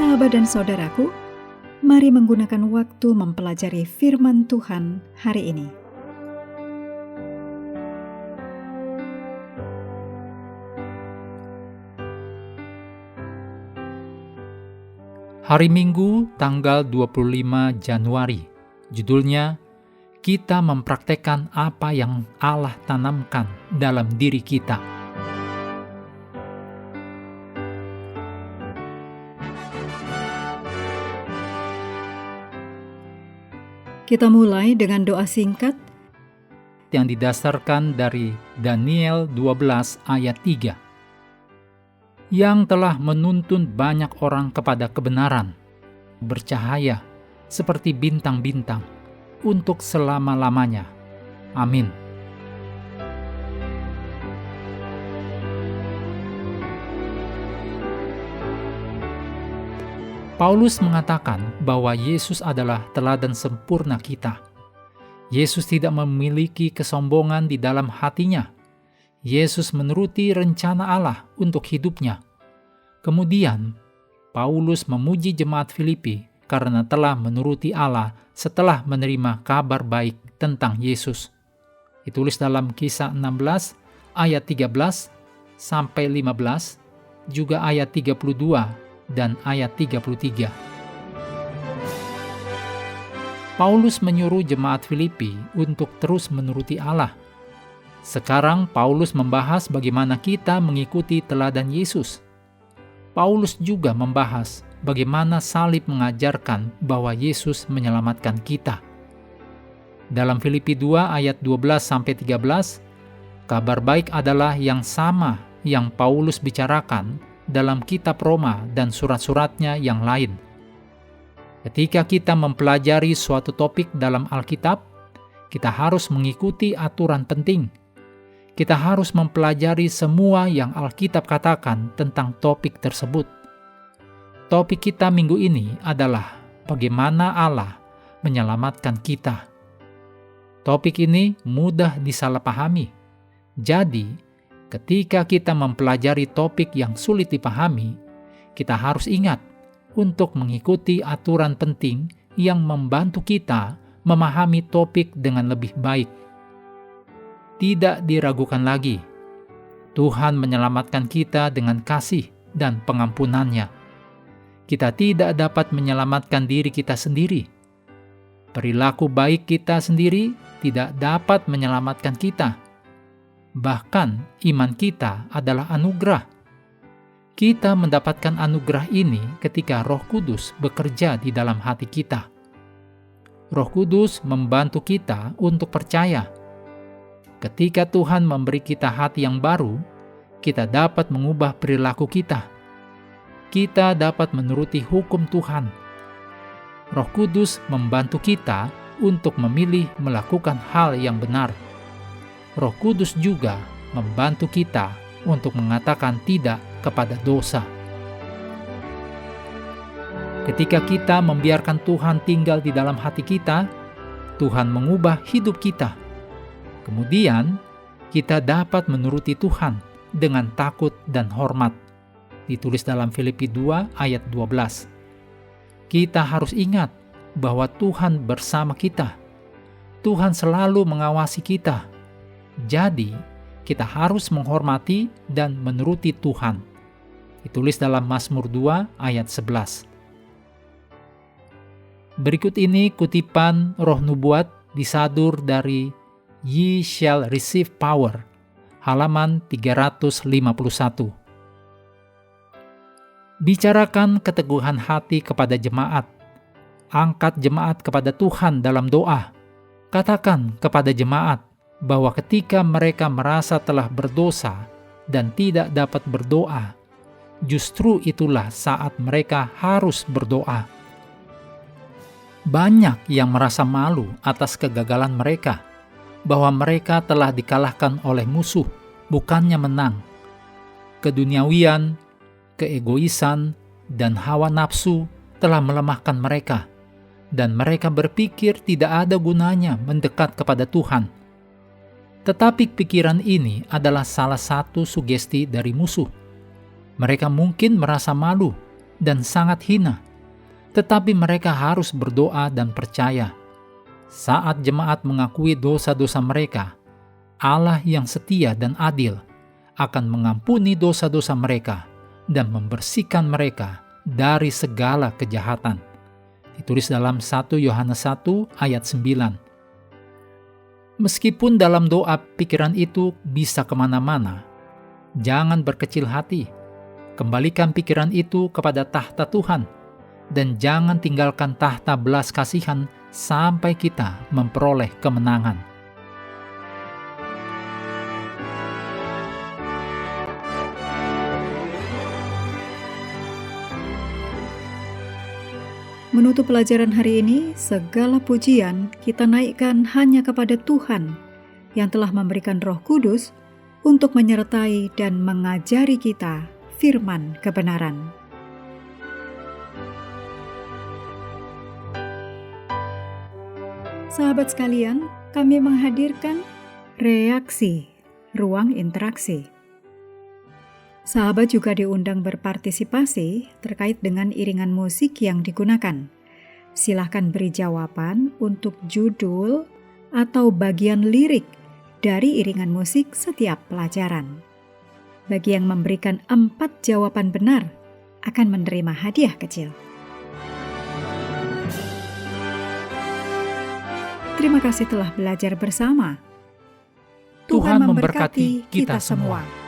Sahabat dan saudaraku, mari menggunakan waktu mempelajari firman Tuhan hari ini. Hari Minggu, tanggal 25 Januari. Judulnya, kita mempraktekkan apa yang Allah tanamkan dalam diri kita. Kita mulai dengan doa singkat Yang didasarkan dari Daniel 12 ayat 3. Yang telah menuntun banyak orang kepada kebenaran, bercahaya seperti bintang-bintang untuk selama-lamanya. Amin. Paulus mengatakan bahwa Yesus adalah teladan sempurna kita. Yesus tidak memiliki kesombongan di dalam hatinya. Yesus menuruti rencana Allah untuk hidupnya. Kemudian, Paulus memuji jemaat Filipi karena telah menuruti Allah setelah menerima kabar baik tentang Yesus. Ditulis dalam Kisah 16 ayat 13 sampai 15, juga ayat 32 dan ayat 33. Paulus menyuruh jemaat Filipi untuk terus menuruti Allah. Sekarang Paulus membahas bagaimana kita mengikuti teladan Yesus. Paulus juga membahas bagaimana salib mengajarkan bahwa Yesus menyelamatkan kita. Dalam Filipi 2 ayat 12-13, kabar baik adalah yang sama yang Paulus bicarakan dalam kitab Roma dan surat-suratnya yang lain. Ketika kita mempelajari suatu topik dalam Alkitab, kita harus mengikuti aturan penting. Kita harus mempelajari semua yang Alkitab katakan tentang topik tersebut. Topik kita minggu ini adalah bagaimana Allah menyelamatkan kita. Topik ini mudah disalahpahami. Jadi, ketika kita mempelajari topik yang sulit dipahami, kita harus ingat untuk mengikuti aturan penting yang membantu kita memahami topik dengan lebih baik. Tidak diragukan lagi, Tuhan menyelamatkan kita dengan kasih dan pengampunannya. Kita tidak dapat menyelamatkan diri kita sendiri. Perilaku baik kita sendiri tidak dapat menyelamatkan kita. Bahkan iman kita adalah anugerah. Kita mendapatkan anugerah ini ketika Roh Kudus bekerja di dalam hati kita. Roh Kudus membantu kita untuk percaya. Ketika Tuhan memberi kita hati yang baru, kita dapat mengubah perilaku kita. Kita dapat menuruti hukum Tuhan. Roh Kudus membantu kita untuk memilih melakukan hal yang benar. Roh Kudus juga membantu kita untuk mengatakan tidak kepada dosa. Ketika kita membiarkan Tuhan tinggal di dalam hati kita, Tuhan mengubah hidup kita. Kemudian, kita dapat menuruti Tuhan dengan takut dan hormat. Ditulis dalam Filipi 2 ayat 12. Kita harus ingat bahwa Tuhan bersama kita. Tuhan selalu mengawasi kita. Jadi, kita harus menghormati dan menuruti Tuhan. Ditulis dalam Mazmur 2 ayat 11. Berikut ini kutipan roh nubuat disadur dari Ye Shall Receive Power, halaman 351. Bicarakan keteguhan hati kepada jemaat. Angkat jemaat kepada Tuhan dalam doa. Katakan kepada jemaat bahwa ketika mereka merasa telah berdosa dan tidak dapat berdoa, justru itulah saat mereka harus berdoa. Banyak yang merasa malu atas kegagalan mereka, bahwa mereka telah dikalahkan oleh musuh, bukannya menang. Keduniawian, keegoisan, dan hawa nafsu telah melemahkan mereka, dan mereka berpikir tidak ada gunanya mendekat kepada Tuhan. Tetapi pikiran ini adalah salah satu sugesti dari musuh. Mereka mungkin merasa malu dan sangat hina. Tetapi mereka harus berdoa dan percaya. Saat jemaat mengakui dosa-dosa mereka, Allah yang setia dan adil akan mengampuni dosa-dosa mereka dan membersihkan mereka dari segala kejahatan. Ditulis dalam 1 Yohanes 1 ayat 9. Meskipun dalam doa pikiran itu bisa kemana-mana, jangan berkecil hati. Kembalikan pikiran itu kepada tahta Tuhan, dan jangan tinggalkan tahta belas kasihan sampai kita memperoleh kemenangan. Menutup pelajaran hari ini, segala pujian kita naikkan hanya kepada Tuhan yang telah memberikan Roh Kudus untuk menyertai dan mengajari kita firman kebenaran. Sahabat sekalian, kami menghadirkan reaksi, ruang interaksi. Sahabat juga diundang berpartisipasi terkait dengan iringan musik yang digunakan. Silahkan beri jawaban untuk judul atau bagian lirik dari iringan musik setiap pelajaran. Bagi yang memberikan 4 jawaban benar akan menerima hadiah kecil. Terima kasih telah belajar bersama. Tuhan memberkati kita semua.